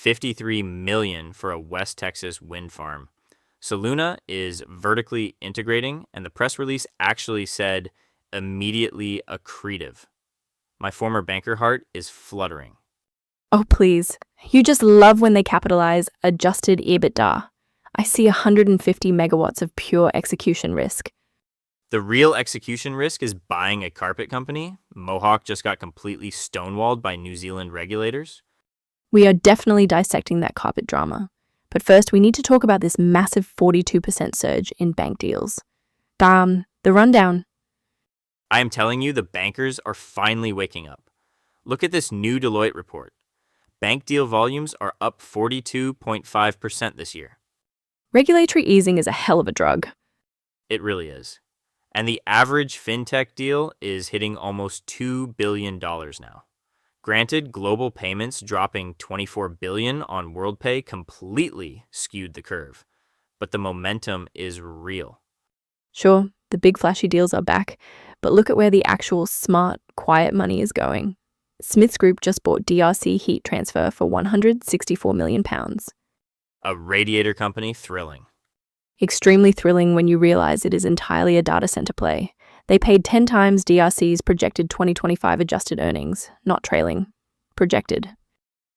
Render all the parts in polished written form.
$53 million for a West Texas wind farm. Soluna is vertically integrating, and the press release actually said immediately accretive. My former banker heart is fluttering. Oh, please. You just love when they capitalize adjusted EBITDA. I see 150 megawatts of pure execution risk. The real execution risk is buying a carpet company. Mohawk just got completely stonewalled by New Zealand regulators. We are definitely dissecting that carpet drama. But first, we need to talk about this massive 42% surge in bank deals. The rundown. I am telling you, the bankers are finally waking up. Look at this new Deloitte report. Bank deal volumes are up 42.5% this year. Regulatory easing is a hell of a drug. It really is. And the average fintech deal is hitting almost $2 billion now. Granted, global payments dropping $24 billion on WorldPay completely skewed the curve, but the momentum is real. Sure, the big flashy deals are back, but look at where the actual smart, quiet money is going. Smith's Group just bought DRC Heat Transfer for £164 million. A radiator company, thrilling. Extremely thrilling when you realize it is entirely a data center play. They paid 10 times DRC's projected 2025 adjusted earnings, not trailing. Projected.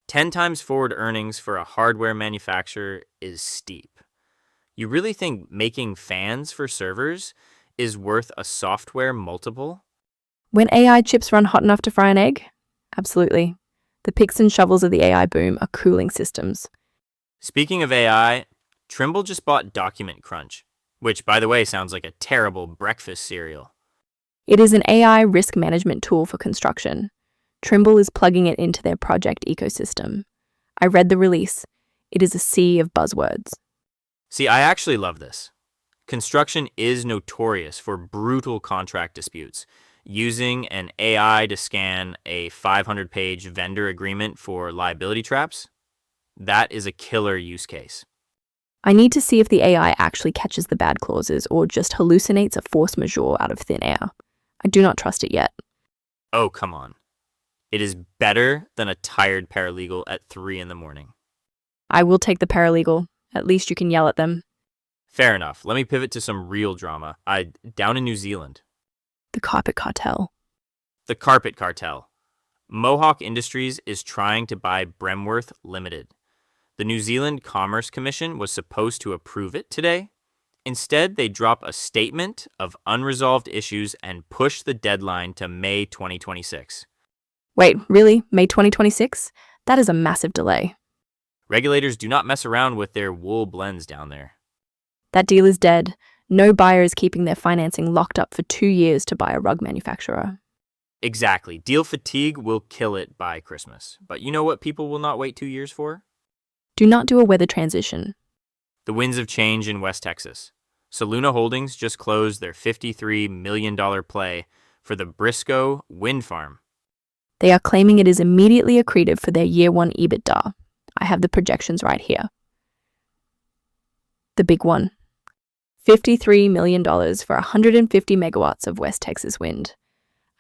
10 times forward earnings for a hardware manufacturer is steep. You really think making fans for servers is worth a software multiple? When AI chips run hot enough to fry an egg? Absolutely. The picks and shovels of the AI boom are cooling systems. Speaking of AI, Trimble just bought Document Crunch, which, by the way, sounds like a terrible breakfast cereal. It is an AI risk management tool for construction. Trimble is plugging it into their project ecosystem. I read the release. It is a sea of buzzwords. See, I actually love this. Construction is notorious for brutal contract disputes. Using an AI to scan a 500-page vendor agreement for liability traps, that is a killer use case. I need to see if the AI actually catches the bad clauses or just hallucinates a force majeure out of thin air. I do not trust it yet. Oh, come on. It is better than a tired paralegal at 3 a.m. I will take the paralegal. At least you can yell at them. Fair enough. Let me pivot to some real drama. Down in New Zealand. The carpet cartel. The carpet cartel. Mohawk Industries is trying to buy Bremworth Limited. The New Zealand Commerce Commission was supposed to approve it today. Instead, they drop a statement of unresolved issues and push the deadline to May 2026. Wait, really? May 2026? That is a massive delay. Regulators do not mess around with their wool blends down there. That deal is dead. No buyer is keeping their financing locked up for 2 years to buy a rug manufacturer. Exactly. Deal fatigue will kill it by Christmas. But you know what people will not wait 2 years for? Do not do a weather transition. The winds of change in West Texas. Soluna Holdings just closed their $53 million play for the Briscoe Wind Farm. They are claiming it is immediately accretive for their year-one EBITDA. I have the projections right here. The big one. $53 million for 150 megawatts of West Texas wind.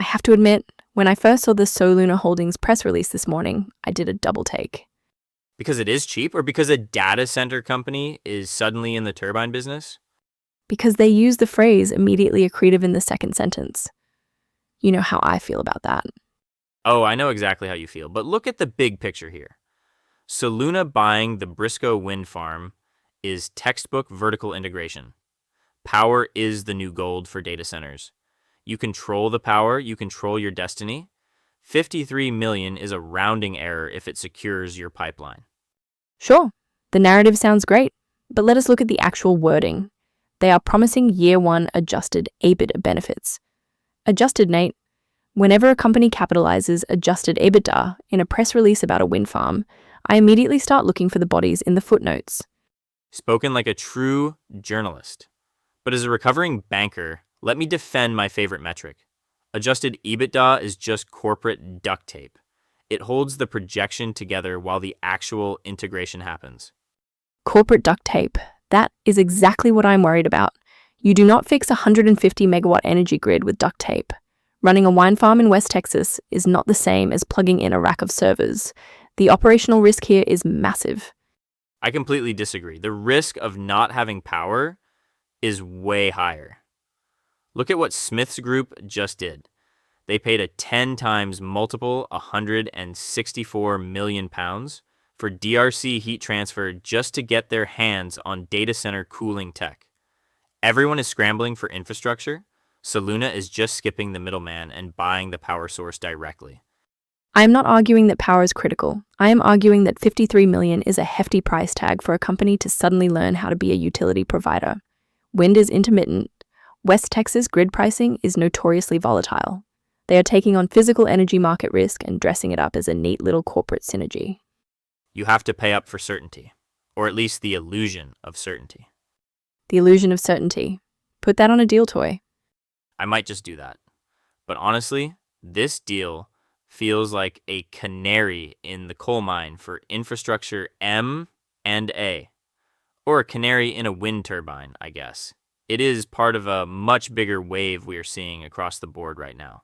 I have to admit, when I first saw the Soluna Holdings press release this morning, I did a double take. Because it is cheap, or because a data center company is suddenly in the turbine business? Because they use the phrase immediately accretive in the second sentence. You know how I feel about that. Oh, I know exactly how you feel, but look at the big picture here. Soluna buying the Briscoe Wind Farm is textbook vertical integration. Power is the new gold for data centers. You control the power, you control your destiny. $53 million is a rounding error if it secures your pipeline. Sure, the narrative sounds great, but let us look at the actual wording. They are promising year-one adjusted EBITDA benefits. Adjusted, Nate. Whenever a company capitalizes adjusted EBITDA in a press release about a wind farm, I immediately start looking for the bodies in the footnotes. Spoken like a true journalist. But as a recovering banker, let me defend my favorite metric. Adjusted EBITDA is just corporate duct tape. It holds the projection together while the actual integration happens. Corporate duct tape. That is exactly what I'm worried about. You do not fix a 150 megawatt energy grid with duct tape. Running a wine farm in West Texas is not the same as plugging in a rack of servers. The operational risk here is massive. I completely disagree. The risk of not having power is way higher. Look at what Smith's Group just did. They paid a 10 times multiple, £164 million, for DRC Heat Transfer just to get their hands on data center cooling tech. Everyone is scrambling for infrastructure. Soluna is just skipping the middleman and buying the power source directly. I am not arguing that power is critical. I am arguing that $53 million is a hefty price tag for a company to suddenly learn how to be a utility provider. Wind is intermittent. West Texas grid pricing is notoriously volatile. They are taking on physical energy market risk and dressing it up as a neat little corporate synergy. You have to pay up for certainty, or at least the illusion of certainty. The illusion of certainty. Put that on a deal toy. I might just do that. But honestly, this deal feels like a canary in the coal mine for infrastructure M and A. Or a canary in a wind turbine, I guess. It is part of a much bigger wave we are seeing across the board right now.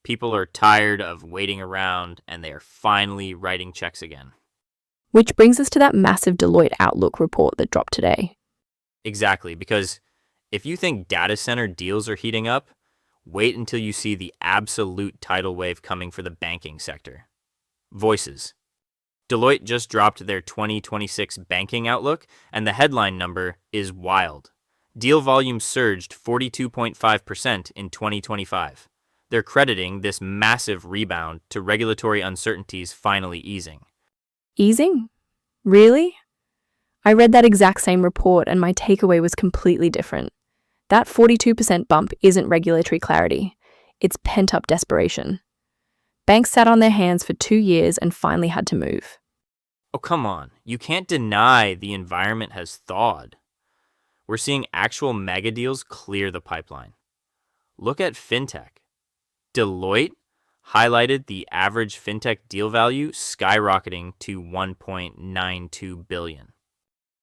People are tired of waiting around, and they are finally writing checks again. Which brings us to that massive Deloitte Outlook report that dropped today. Exactly, because if you think data center deals are heating up, wait until you see the absolute tidal wave coming for the banking sector. Voices. Deloitte just dropped their 2026 banking outlook, and the headline number is wild. Deal volume surged 42.5% in 2025. They're crediting this massive rebound to regulatory uncertainties finally easing. Easing? Really? I read that exact same report and my takeaway was completely different. That 42% bump isn't regulatory clarity. It's pent-up desperation. Banks sat on their hands for 2 years and finally had to move. Oh, come on. You can't deny the environment has thawed. We're seeing actual mega deals clear the pipeline. Look at fintech. Deloitte highlighted the average fintech deal value skyrocketing to $1.92 billion.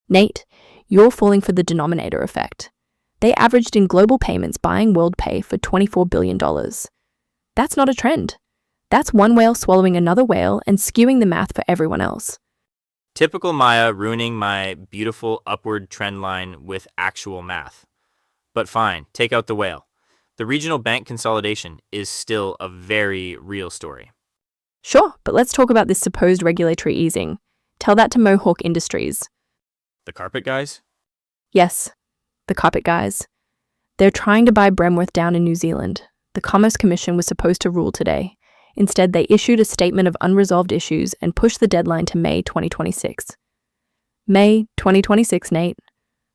Nate, you're falling for the denominator effect. They averaged in global payments buying WorldPay for $24 billion. That's not a trend. That's one whale swallowing another whale and skewing the math for everyone else. Typical Maya ruining my beautiful upward trend line with actual math. But fine, take out the whale. The regional bank consolidation is still a very real story. Sure, but let's talk about this supposed regulatory easing. Tell that to Mohawk Industries. The carpet guys? Yes, the carpet guys. They're trying to buy Bremworth down in New Zealand. The Commerce Commission was supposed to rule today. Instead, they issued a statement of unresolved issues and pushed the deadline to May 2026. May 2026, Nate,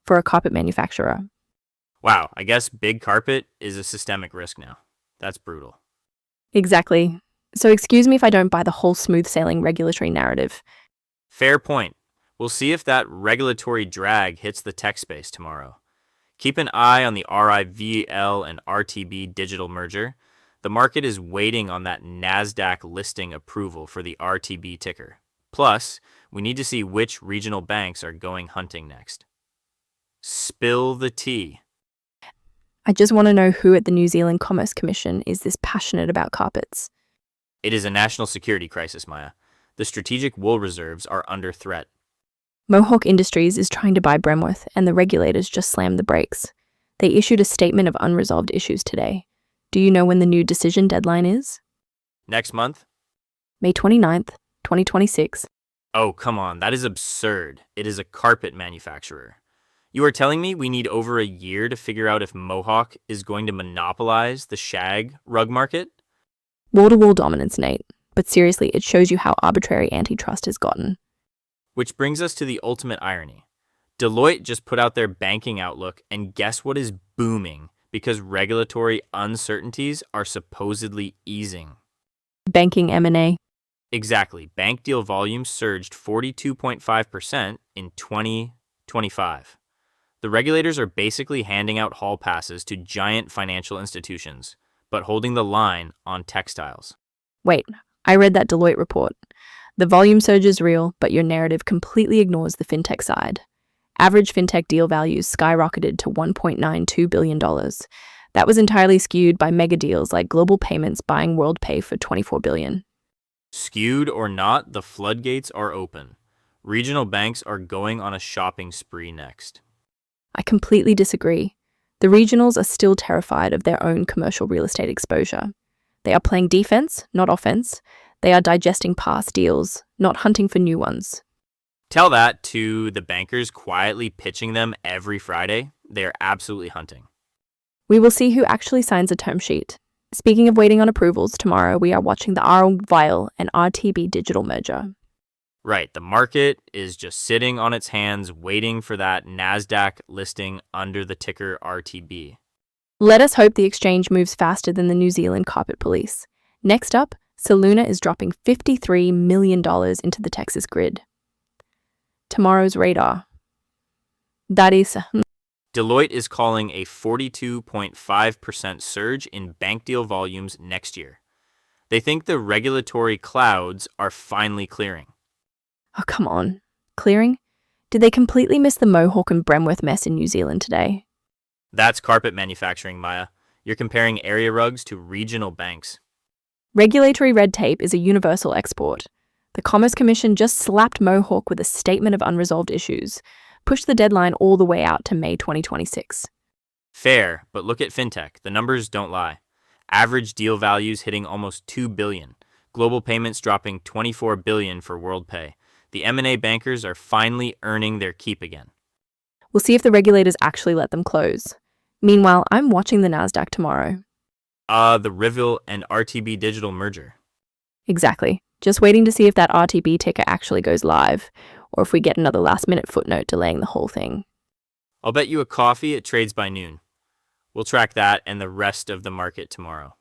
for a carpet manufacturer. Wow, I guess big carpet is a systemic risk now. That's brutal. Exactly. So excuse me if I don't buy the whole smooth sailing regulatory narrative. Fair point. We'll see if that regulatory drag hits the tech space tomorrow. Keep an eye on the RIVL and RTB digital merger. The market is waiting on that NASDAQ listing approval for the RTB ticker. Plus, we need to see which regional banks are going hunting next. Spill the tea. I just want to know who at the New Zealand Commerce Commission is this passionate about carpets. It is a national security crisis, Maya. The strategic wool reserves are under threat. Mohawk Industries is trying to buy Bremworth, and the regulators just slammed the brakes. They issued a statement of unresolved issues today. Do you know when the new decision deadline is? Next month? May 29th, 2026. Oh, come on. That is absurd. It is a carpet manufacturer. You are telling me we need over a year to figure out if Mohawk is going to monopolize the shag rug market? Wall-to-wall dominance, Nate. But seriously, it shows you how arbitrary antitrust has gotten. Which brings us to the ultimate irony. Deloitte just put out their banking outlook, and guess what is booming because regulatory uncertainties are supposedly easing? Banking M&A. Exactly. Bank deal volume surged 42.5% in 2025. The regulators are basically handing out hall passes to giant financial institutions, but holding the line on textiles. Wait, I read that Deloitte report. The volume surge is real, but your narrative completely ignores the fintech side. Average fintech deal values skyrocketed to $1.92 billion. That was entirely skewed by mega deals like Global Payments buying WorldPay for $24 billion. Skewed or not, the floodgates are open. Regional banks are going on a shopping spree next. I completely disagree. The regionals are still terrified of their own commercial real estate exposure. They are playing defense, not offense. They are digesting past deals, not hunting for new ones. Tell that to the bankers quietly pitching them every Friday. They are absolutely hunting. We will see who actually signs a term sheet. Speaking of waiting on approvals, tomorrow we are watching the RVile and RTB digital merger. Right, the market is just sitting on its hands waiting for that NASDAQ listing under the ticker RTB. Let us hope the exchange moves faster than the New Zealand carpet police. Next up, Soluna is dropping $53 million into the Texas grid. Tomorrow's radar. That is... Deloitte is calling a 42.5% surge in bank deal volumes next year. They think the regulatory clouds are finally clearing. Oh, come on. Clearing? Did they completely miss the Mohawk and Bremworth mess in New Zealand today? That's carpet manufacturing, Maya. You're comparing area rugs to regional banks. Regulatory red tape is a universal export. The Commerce Commission just slapped Mohawk with a statement of unresolved issues, pushed the deadline all the way out to May 2026. Fair, but look at fintech. The numbers don't lie. Average deal values hitting almost $2 billion. Global payments dropping $24 billion for WorldPay. The M&A bankers are finally earning their keep again. We'll see if the regulators actually let them close. Meanwhile, I'm watching the NASDAQ tomorrow. The Rivil and RTB digital merger. Exactly. Just waiting to see if that RTB ticker actually goes live, or if we get another last-minute footnote delaying the whole thing. I'll bet you a coffee it trades by noon. We'll track that and the rest of the market tomorrow.